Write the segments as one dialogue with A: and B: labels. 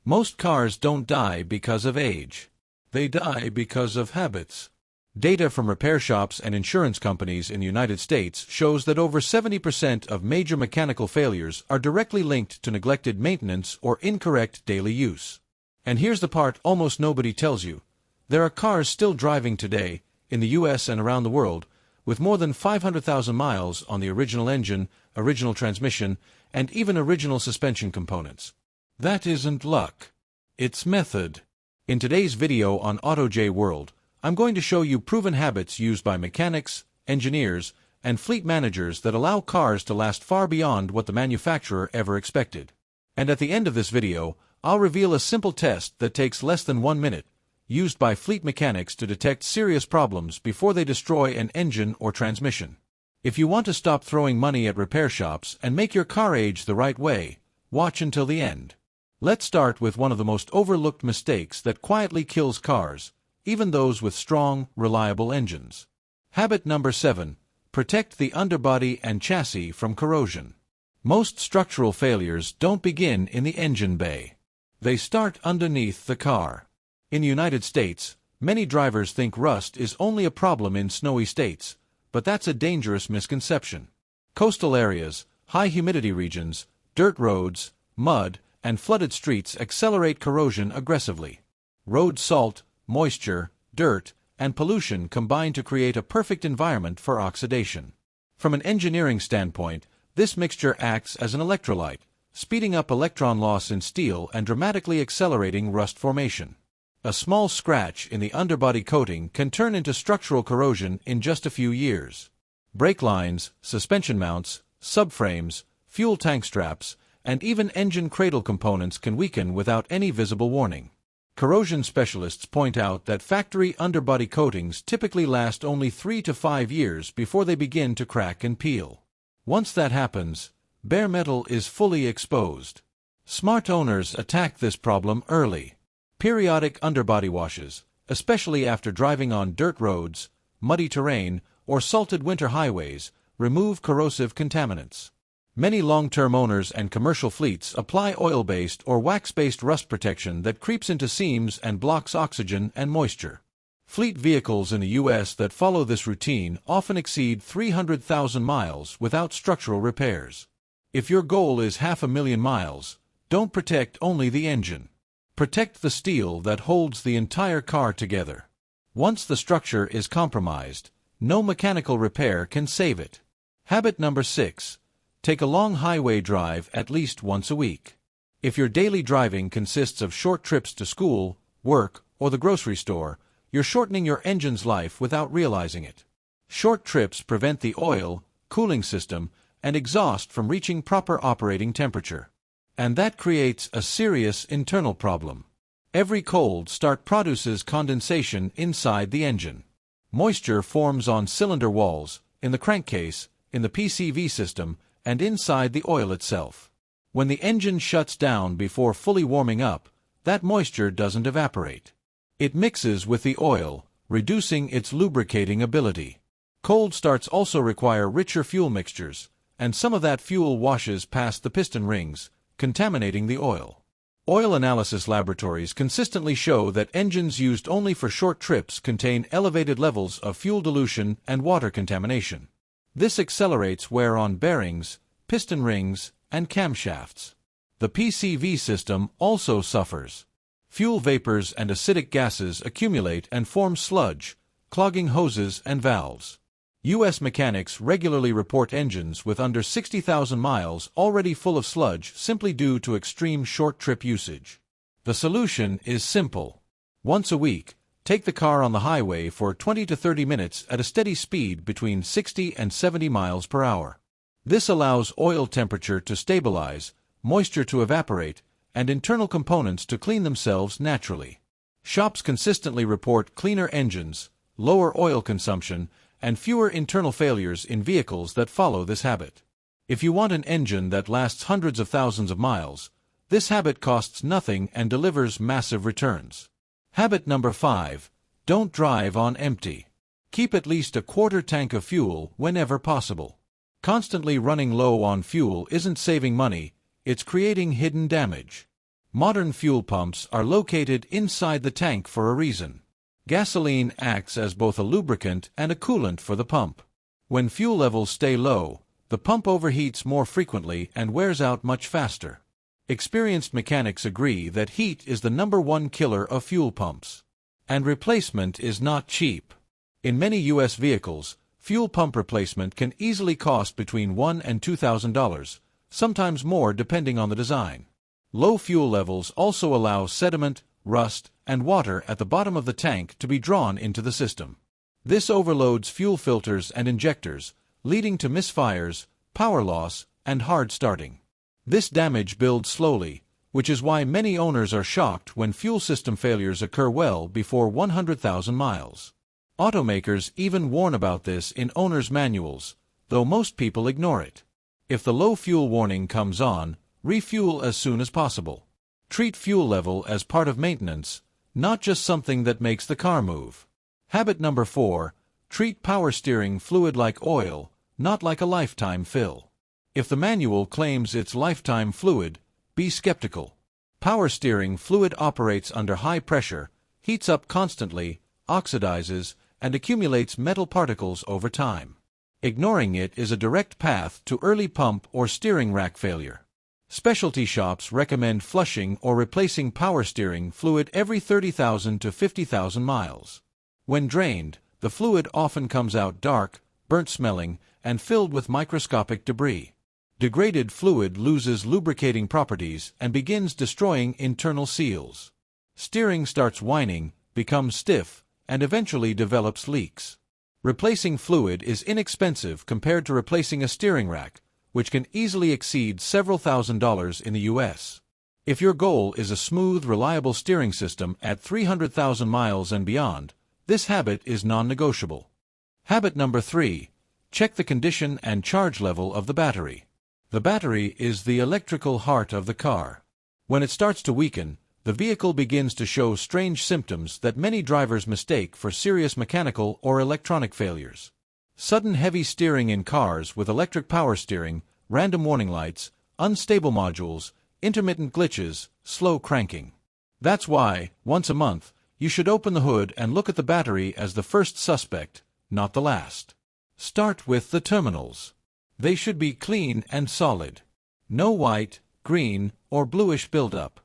A: Most cars don't die because of age. They die because of habits. Data from repair shops and insurance companies in the United States shows that over 70% of major mechanical failures are directly linked to neglected maintenance or incorrect daily use. And here's the part almost nobody tells you. There are cars still driving today, in the US and around the world, with more than 500,000 miles on the original engine, original transmission, and even original suspension components. That isn't luck. It's method. In today's video on AutoJ World, I'm going to show you proven habits used by mechanics, engineers, and fleet managers that allow cars to last far beyond what the manufacturer ever expected. And at the end of this video, I'll reveal a simple test that takes less than 1 minute, used by fleet mechanics to detect serious problems before they destroy an engine or transmission. If you want to stop throwing money at repair shops and make your car age the right way, watch until the end. Let's start with one of the most overlooked mistakes that quietly kills cars, even those with strong, reliable engines. Habit number 7. Protect the underbody and chassis from corrosion. Most structural failures don't begin in the engine bay. They start underneath the car. In the United States, many drivers think rust is only a problem in snowy states, but that's a dangerous misconception. Coastal areas, high humidity regions, dirt roads, mud, and flooded streets accelerate corrosion aggressively. Road salt, moisture, dirt, and pollution combine to create a perfect environment for oxidation. From an engineering standpoint, this mixture acts as an electrolyte, speeding up electron loss in steel and dramatically accelerating rust formation. A small scratch in the underbody coating can turn into structural corrosion in just a few years. Brake lines, suspension mounts, subframes, fuel tank straps, and even engine cradle components can weaken without any visible warning. Corrosion specialists point out that factory underbody coatings typically last only 3 to 5 years before they begin to crack and peel. Once that happens, bare metal is fully exposed. Smart owners attack this problem early. Periodic underbody washes, especially after driving on dirt roads, muddy terrain, or salted winter highways, remove corrosive contaminants. Many long-term owners and commercial fleets apply oil-based or wax-based rust protection that creeps into seams and blocks oxygen and moisture. Fleet vehicles in the U.S. that follow this routine often exceed 300,000 miles without structural repairs. If your goal is 500,000 miles, don't protect only the engine. Protect the steel that holds the entire car together. Once the structure is compromised, no mechanical repair can save it. Habit number 6. Take a long highway drive at least once a week. If your daily driving consists of short trips to school, work, or the grocery store, you're shortening your engine's life without realizing it. Short trips prevent the oil, cooling system, and exhaust from reaching proper operating temperature. And that creates a serious internal problem. Every cold start produces condensation inside the engine. Moisture forms on cylinder walls, in the crankcase, in the PCV system, and inside the oil itself. When the engine shuts down before fully warming up, that moisture doesn't evaporate. It mixes with the oil, reducing its lubricating ability. Cold starts also require richer fuel mixtures, and some of that fuel washes past the piston rings, contaminating the oil. Oil analysis laboratories consistently show that engines used only for short trips contain elevated levels of fuel dilution and water contamination. This accelerates wear on bearings, piston rings, and camshafts. The PCV system also suffers. Fuel vapors and acidic gases accumulate and form sludge, clogging hoses and valves. U.S. mechanics regularly report engines with under 60,000 miles already full of sludge simply due to extreme short-trip usage. The solution is simple. Once a week, take the car on the highway for 20 to 30 minutes at a steady speed between 60 and 70 miles per hour. This allows oil temperature to stabilize, moisture to evaporate, and internal components to clean themselves naturally. Shops consistently report cleaner engines, lower oil consumption, and fewer internal failures in vehicles that follow this habit. If you want an engine that lasts hundreds of thousands of miles, this habit costs nothing and delivers massive returns. Habit number 5. Don't drive on empty. Keep at least a quarter tank of fuel whenever possible. Constantly running low on fuel isn't saving money, it's creating hidden damage. Modern fuel pumps are located inside the tank for a reason. Gasoline acts as both a lubricant and a coolant for the pump. When fuel levels stay low, the pump overheats more frequently and wears out much faster. Experienced mechanics agree that heat is the #1 killer of fuel pumps. And replacement is not cheap. In many U.S. vehicles, fuel pump replacement can easily cost between $1,000 and $2,000, sometimes more depending on the design. Low fuel levels also allow sediment, rust, and water at the bottom of the tank to be drawn into the system. This overloads fuel filters and injectors, leading to misfires, power loss, and hard starting. This damage builds slowly, which is why many owners are shocked when fuel system failures occur well before 100,000 miles. Automakers even warn about this in owner's manuals, though most people ignore it. If the low fuel warning comes on, refuel as soon as possible. Treat fuel level as part of maintenance, not just something that makes the car move. Habit number 4, treat power steering fluid like oil, not like a lifetime fill. If the manual claims it's lifetime fluid, be skeptical. Power steering fluid operates under high pressure, heats up constantly, oxidizes, and accumulates metal particles over time. Ignoring it is a direct path to early pump or steering rack failure. Specialty shops recommend flushing or replacing power steering fluid every 30,000 to 50,000 miles. When drained, the fluid often comes out dark, burnt-smelling, and filled with microscopic debris. Degraded fluid loses lubricating properties and begins destroying internal seals. Steering starts whining, becomes stiff, and eventually develops leaks. Replacing fluid is inexpensive compared to replacing a steering rack, which can easily exceed several $1,000s in the U.S. If your goal is a smooth, reliable steering system at 300,000 miles and beyond, this habit is non-negotiable. Habit number 3, check the condition and charge level of the battery. The battery is the electrical heart of the car. When it starts to weaken, the vehicle begins to show strange symptoms that many drivers mistake for serious mechanical or electronic failures. Sudden heavy steering in cars with electric power steering, random warning lights, unstable modules, intermittent glitches, slow cranking. That's why, once a month, you should open the hood and look at the battery as the first suspect, not the last. Start with the terminals. They should be clean and solid. No white, green, or bluish buildup.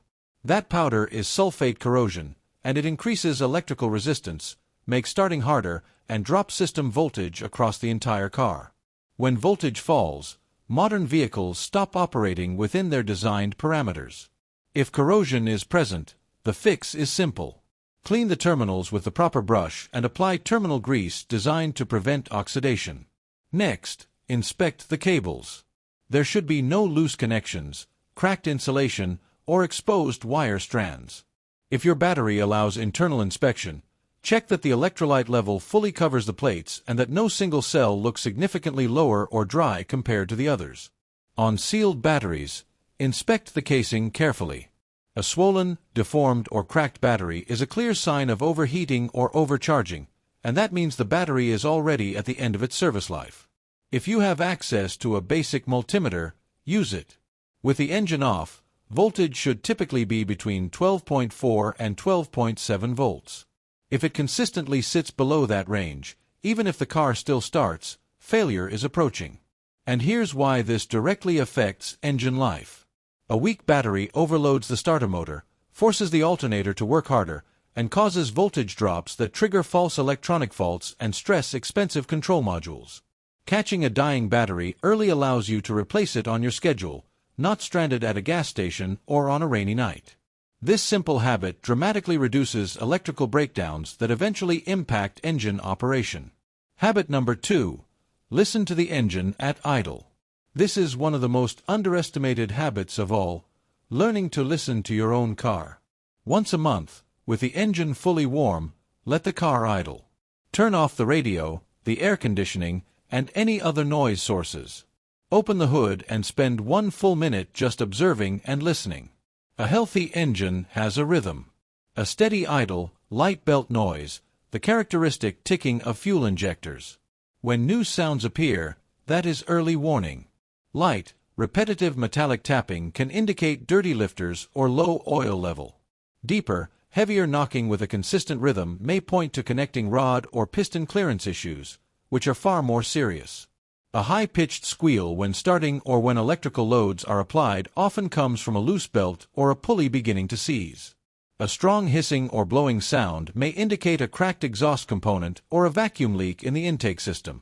A: That powder is sulfate corrosion, and it increases electrical resistance, makes starting harder, and drops system voltage across the entire car. When voltage falls, modern vehicles stop operating within their designed parameters. If corrosion is present, the fix is simple. Clean the terminals with the proper brush and apply terminal grease designed to prevent oxidation. Next, inspect the cables. There should be no loose connections, cracked insulation, or exposed wire strands. If your battery allows internal inspection, check that the electrolyte level fully covers the plates and that no single cell looks significantly lower or dry compared to the others. On sealed batteries, inspect the casing carefully. A swollen, deformed, or cracked battery is a clear sign of overheating or overcharging, and that means the battery is already at the end of its service life. If you have access to a basic multimeter, use it. With the engine off, voltage should typically be between 12.4 and 12.7 volts. If it consistently sits below that range, even if the car still starts, failure is approaching. And here's why this directly affects engine life. A weak battery overloads the starter motor, forces the alternator to work harder, and causes voltage drops that trigger false electronic faults and stress expensive control modules. Catching a dying battery early allows you to replace it on your schedule, not stranded at a gas station or on a rainy night. This simple habit dramatically reduces electrical breakdowns that eventually impact engine operation. Habit number 2. Listen to the engine at idle. This is one of the most underestimated habits of all, learning to listen to your own car. Once a month, with the engine fully warm, let the car idle. Turn off the radio, the air conditioning, and any other noise sources. Open the hood and spend 1 full minute just observing and listening. A healthy engine has a rhythm. A steady idle, light belt noise, the characteristic ticking of fuel injectors. When new sounds appear, that is early warning. Light, Repetitive metallic tapping can indicate dirty lifters or low oil level. Deeper, heavier knocking with a consistent rhythm may point to connecting rod or piston clearance issues, which are far more serious. A high-pitched squeal when starting or when electrical loads are applied often comes from a loose belt or a pulley beginning to seize. A strong hissing or blowing sound may indicate a cracked exhaust component or a vacuum leak in the intake system.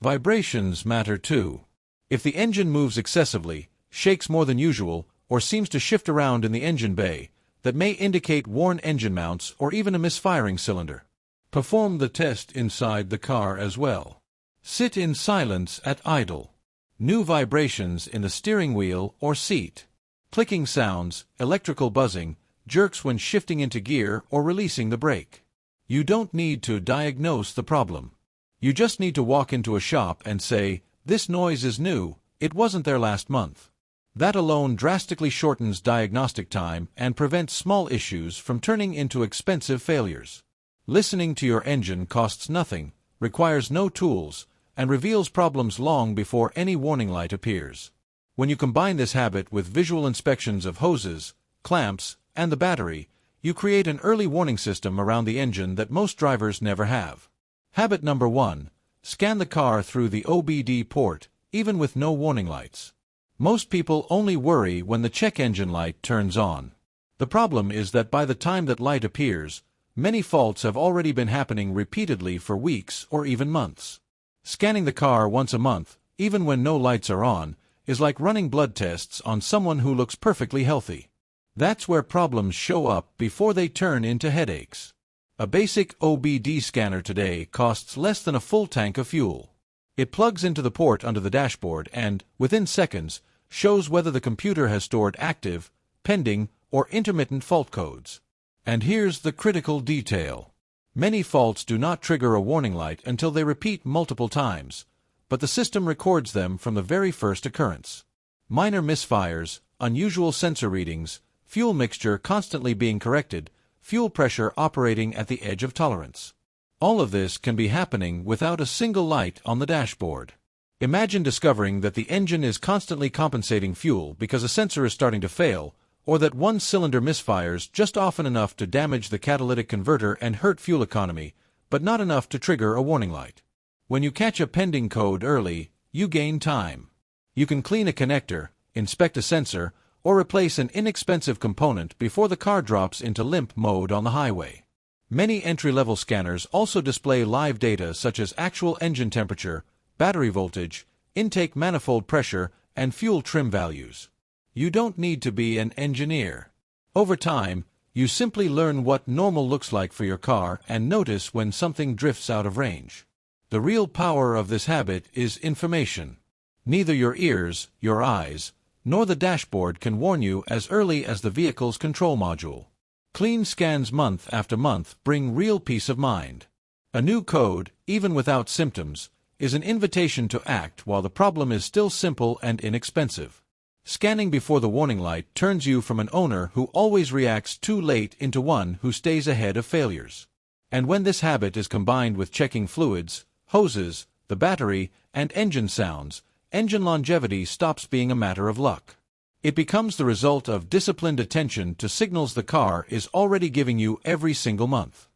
A: Vibrations matter too. If the engine moves excessively, shakes more than usual, or seems to shift around in the engine bay, that may indicate worn engine mounts or even a misfiring cylinder. Perform the test inside the car as well. Sit in silence at idle. New vibrations in the steering wheel or seat. Clicking sounds, electrical buzzing, jerks when shifting into gear or releasing the brake. You don't need to diagnose the problem. You just need to walk into a shop and say, "This noise is new, it wasn't there last month." That alone drastically shortens diagnostic time and prevents small issues from turning into expensive failures. Listening to your engine costs nothing, requires no tools, and reveals problems long before any warning light appears. When you combine this habit with visual inspections of hoses, clamps, and the battery, you create an early warning system around the engine that most drivers never have. Habit number 1. Scan the car through the OBD port, even with no warning lights. Most people only worry when the check engine light turns on. The problem is that by the time that light appears, many faults have already been happening repeatedly for weeks or even months. Scanning the car once a month, even when no lights are on, is like running blood tests on someone who looks perfectly healthy. That's where problems show up before they turn into headaches. A basic OBD scanner today costs less than a full tank of fuel. It plugs into the port under the dashboard and, within seconds, shows whether the computer has stored active, pending, or intermittent fault codes. And here's the critical detail. Many faults do not trigger a warning light until they repeat multiple times, but the system records them from the very first occurrence. Minor misfires, unusual sensor readings, fuel mixture constantly being corrected, fuel pressure operating at the edge of tolerance. All of this can be happening without a single light on the dashboard. Imagine discovering that the engine is constantly compensating fuel because a sensor is starting to fail, or that one cylinder misfires just often enough to damage the catalytic converter and hurt fuel economy, but not enough to trigger a warning light. When you catch a pending code early, you gain time. You can clean a connector, inspect a sensor, or replace an inexpensive component before the car drops into limp mode on the highway. Many entry-level scanners also display live data such as actual engine temperature, battery voltage, intake manifold pressure, and fuel trim values. You don't need to be an engineer. Over time, you simply learn what normal looks like for your car and notice when something drifts out of range. The real power of this habit is information. Neither your ears, your eyes, nor the dashboard can warn you as early as the vehicle's control module. Clean scans month after month bring real peace of mind. A new code, even without symptoms, is an invitation to act while the problem is still simple and inexpensive. Scanning before the warning light turns you from an owner who always reacts too late into one who stays ahead of failures. And when this habit is combined with checking fluids, hoses, the battery, and engine sounds, engine longevity stops being a matter of luck. It becomes the result of disciplined attention to signals the car is already giving you every single month.